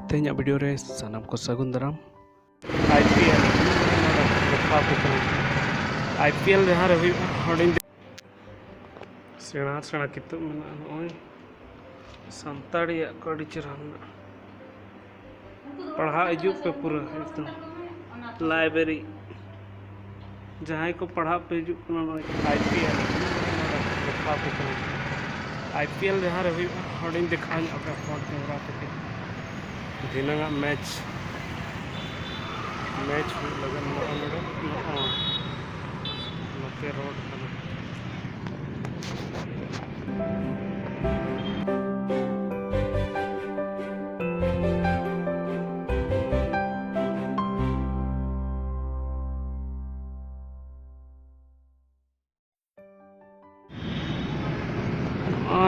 तेज video रे सानाम को सगुन दाराम। IPL IPL जहाँ रही हडिंग सेना सेना किताब में नॉय संताड़ी को अड़ी चेहरा पढ़ा हिजू पे पूरा एकदम लाइब्रेरी जहाँ को पढ़ा पे हिजू IPL जहाँ रही हडिंग देखा फोन कैमरा पे दिना मैच लगन नोते रोड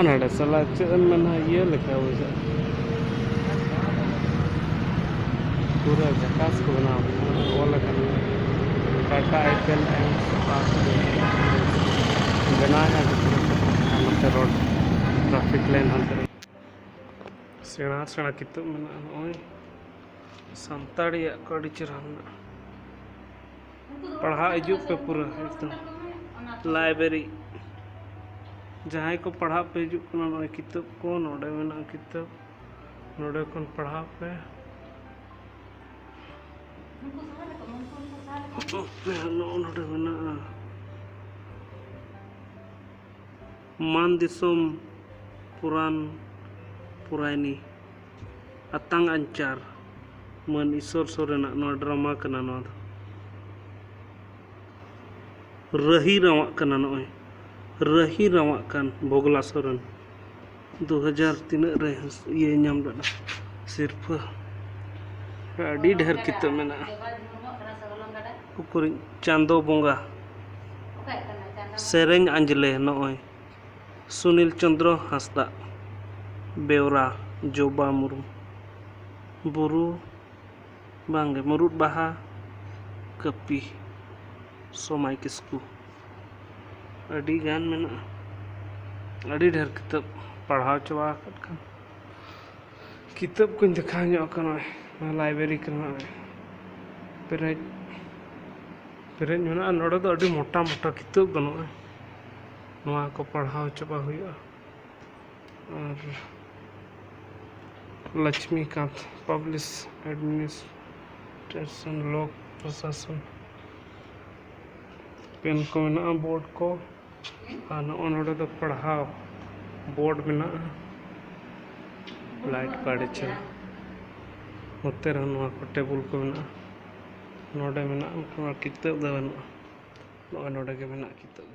नड़े सला चेन मना ये लिखा हुआ पूरा झकास को बना टाटा IPL बना है रोड ट्रैफिक लाइन हंते सेना सेना किताब में संताड़ी को अड़ी चेहरा पढ़ा हिजू पे पूरा एकदम लाइब्रेरी जहाँ को पढ़ा पे हिजू किताब को नोडे में किताब नोडे कौन पढ़ा पे नोडे में मान दिसोम पुरान पुरानी अतंग अंचार मन ईश्वर सोरेना नो ड्रामा कना नो रही रवाक कना नोय रही रवाक कान भोगला सोरेन 2000 तीना रे ये नाम दादा सिर्फ अड़ी ढेर किताब में उकुरी चांदो बोंगा सेरेंग अंजले नोय सुनील चंद्र हांसदा बेवरा जोबा मुर्मू बुरु बांगे मुरुद बाहा कपी सोमाय किस्कू अड़ी गान में अड़ी ढेर किताब पढ़ाव चबा किताब को देखा लाइब्रेरी करना पेरेज पेरेज में नोड़े तो अड़ी मोटा मोटा किताब बनोए नवा को पढ़ाव चबा हुआ और लक्ष्मीकांत पब्लिश एडमिनिस्ट्रेशन लोक प्रशासन पेन को में बोर्ड को नोड़े तो पढ़ाव बोर्ड में लाइट काड़े चल होते रहा को टेबुल को में नोड़े में किताब दो नोड़े के में किताब